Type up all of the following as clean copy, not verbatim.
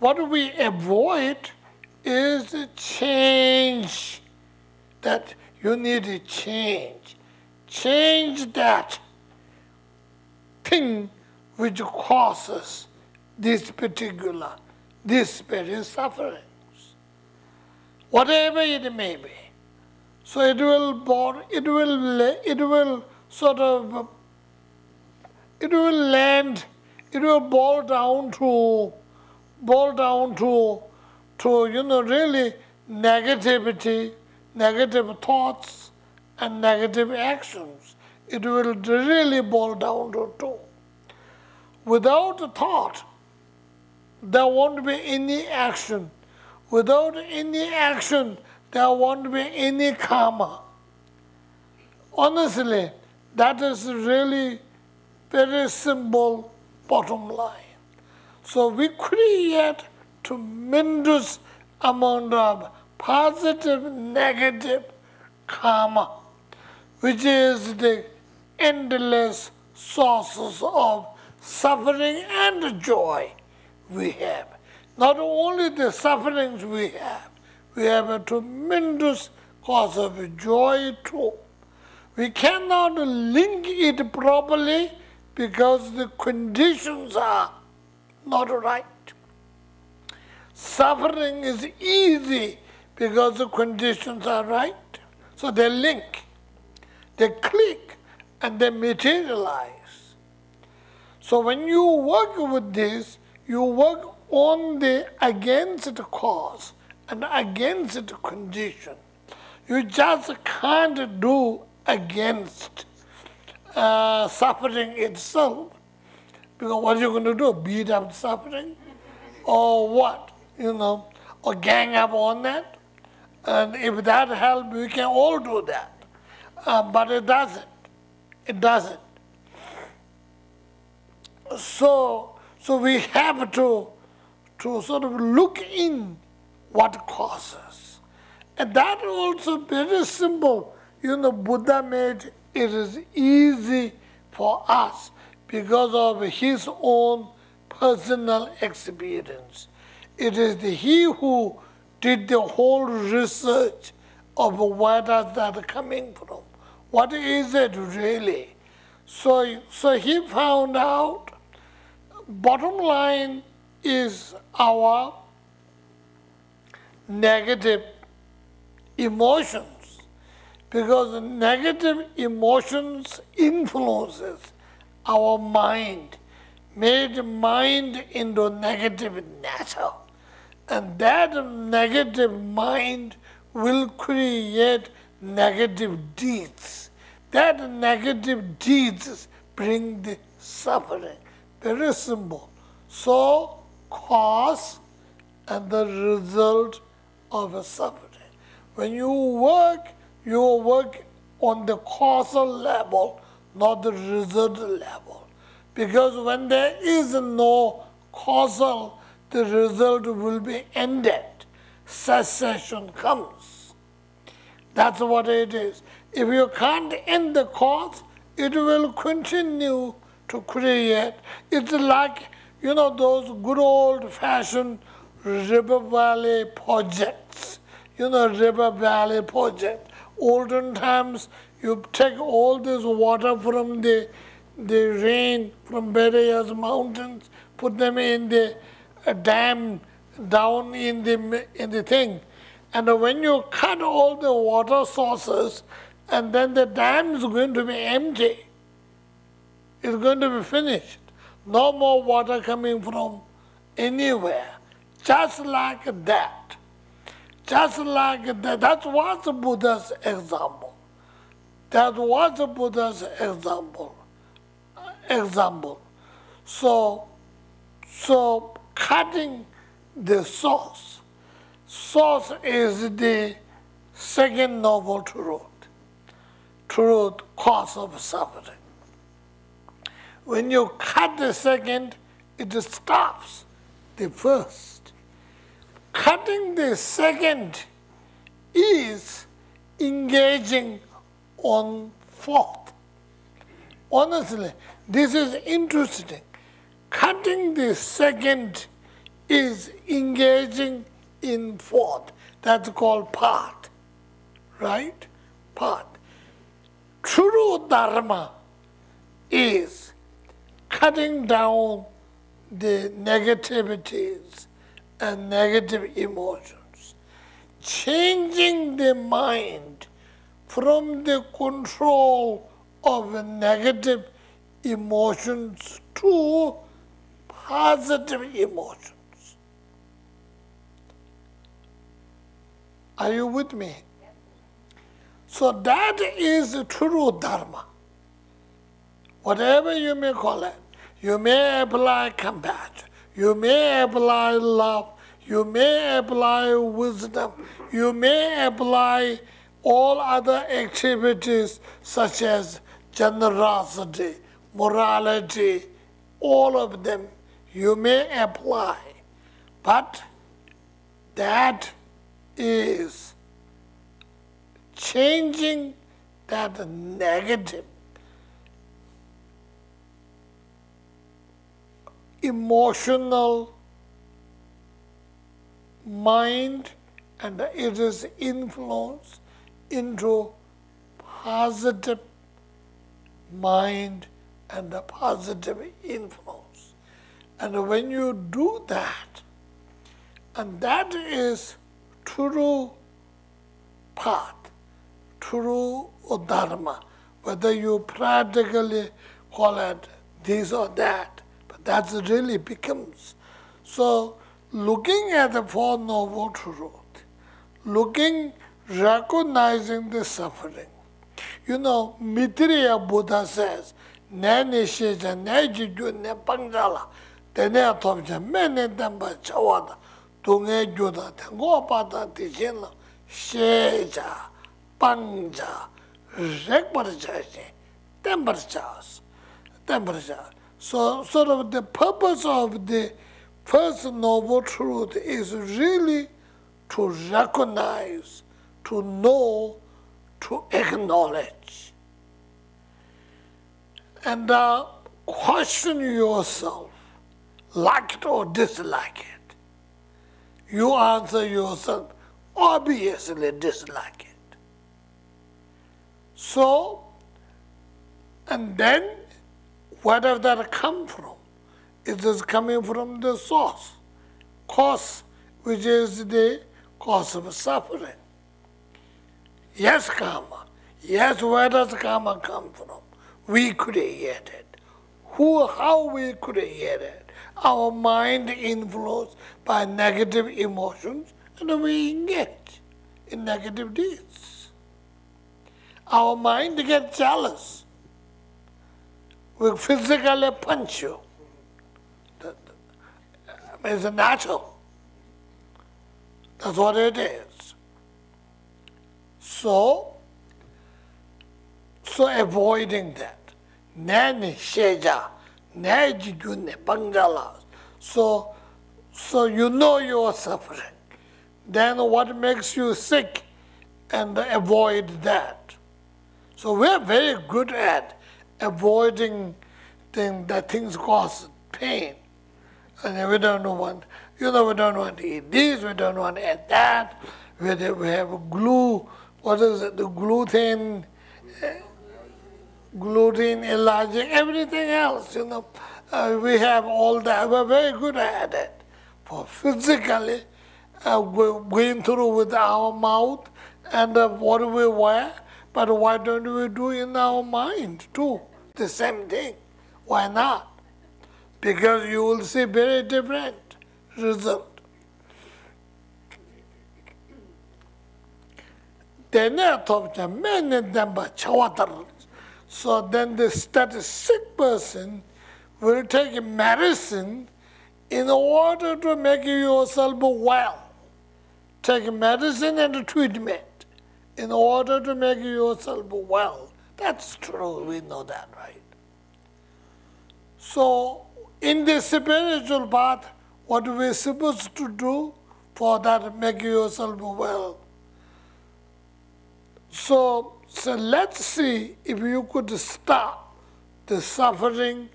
what we avoid is the change, that you need to change. Change that thing which causes this very sufferings, whatever it may be. So it will boil down to really negativity, negative thoughts, and negative actions. It will really boil down to two. Without a thought, there won't be any action. Without any action, there won't be any karma. Honestly, that is really very simple bottom line. So we create tremendous amount of positive, negative karma, which is the endless sources of suffering and joy we have. Not only the sufferings we have a tremendous cause of joy too. We cannot link it properly because the conditions are not right. Suffering is easy because the conditions are right. So they link, they click, and they materialize. So when you work with this, you work on the against the cause and against the condition. You just can't do against suffering itself. Because what are you going to do? Beat up suffering? Or what? Or gang up on that? And if that helps, we can all do that. But it doesn't. It doesn't. So we have to sort of look in what causes. And that also very simple. Buddha made it is easy for us because of his own personal experience. It is he who did the whole research of where does that coming from. What is it really? So he found out, bottom line is our negative emotions, because negative emotions influences our mind, made mind into negative nature. And that negative mind will create negative deeds. That negative deeds bring the suffering. Very simple. So, cause and the result of a suffering. When you work on the causal level, not the result level. Because when there is no causal, the result will be ended. Cessation comes. That's what it is. If you can't end the cause, it will continue to create. It's like, those good old-fashioned river valley projects. River valley project. Olden times, you take all this water from the rain from various mountains, put them in the dam down in the thing. And when you cut all the water sources, and then the dam is going to be empty. It's going to be finished. No more water coming from anywhere. Just like that. Just like that. That was the Buddha's example. That was the Buddha's example. So cutting the source. Source is the second noble truth. Truth, cause of suffering. When you cut the second, it stops the first. Cutting the second is engaging on fourth. Honestly, this is interesting. Cutting the second is engaging in thought. That's called path, right? Path. True Dharma is cutting down the negativities and negative emotions, changing the mind from the control of negative emotions to positive emotions. Are you with me? So that is true Dharma. Whatever you may call it, you may apply compassion, you may apply love, you may apply wisdom, you may apply all other activities such as generosity, morality, all of them you may apply. But that is changing that negative emotional mind and its influence into positive mind and a positive influence. And when you do that, and that is true path, true Dharma, whether you practically call it this or that, but that really becomes. So looking at the Four Noble Truths, recognizing the suffering. You know, Maitreya Buddha says, Nani Sheja, Naji Ju, Ne Pangjala, Tene Topja, Mene Damba Chawada, Tunge Juda, Tango Pata Tijinla, Sheja, Pangja, Rekbarjashi, temperature. So, sort of the purpose of the First Noble Truth is really to recognize, to know, to acknowledge. And question yourself, like it or dislike it. You answer yourself, obviously dislike it. So, and then where does that come from? It is coming from the source, cause, which is the cause of suffering. Yes, karma. Yes, where does karma come from? We create it. How we create it? Our mind influenced by negative emotions, and we engage in negative deeds. Our mind gets jealous. We physically punch you. It's natural. That's what it is. So avoiding that. Nani sheja, naji june pangjala. So you know you are suffering. Then what makes you sick? And avoid that. So we're very good at avoiding that things cause pain. And we don't want, we don't want to eat this, we don't want to eat that. We have glue, what is it, the gluten allergy, everything else, we have all that. We're very good at it. For physically, we're going through with our mouth and what we wear, but why don't we do in our mind too? The same thing. Why not? Because you will see very different result. So then the sick person will take medicine in order to make yourself well. Take medicine and treatment in order to make yourself well. That's true, we know that, right? So in the spiritual path, what we're supposed to do for that make yourself well? So let's see if you could stop the suffering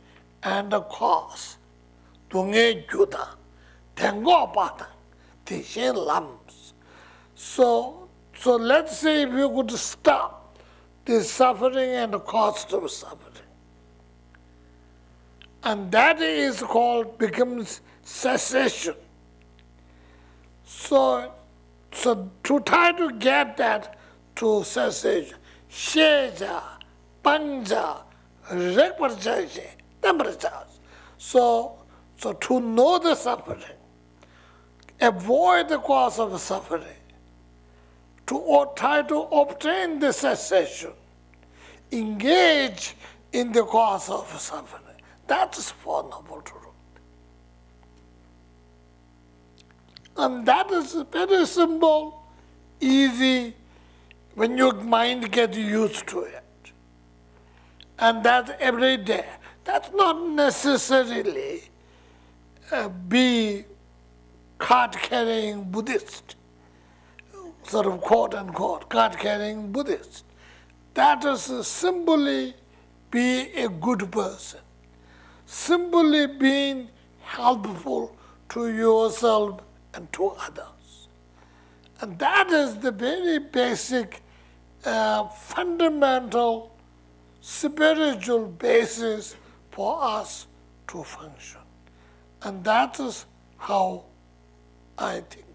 and the cause. Tunge juda, tengo patang, tishin lams. So let's say if you could stop the suffering and the cost of suffering. And that is called, becomes cessation. So to try to get that to cessation, sheja, panja, rekvarjaje, temperatures. So to know the suffering, avoid the cause of suffering, to try to obtain the cessation, engage in the cause of suffering. That is Four Noble Truths. And that is very simple, easy, when your mind gets used to it. And that every day. That's not necessarily be card-carrying Buddhist, sort of quote-unquote card-carrying Buddhist. That is simply be a good person. Simply being helpful to yourself and to others. And that is the very basic, fundamental, spiritual basis for us to function. And that is how I think.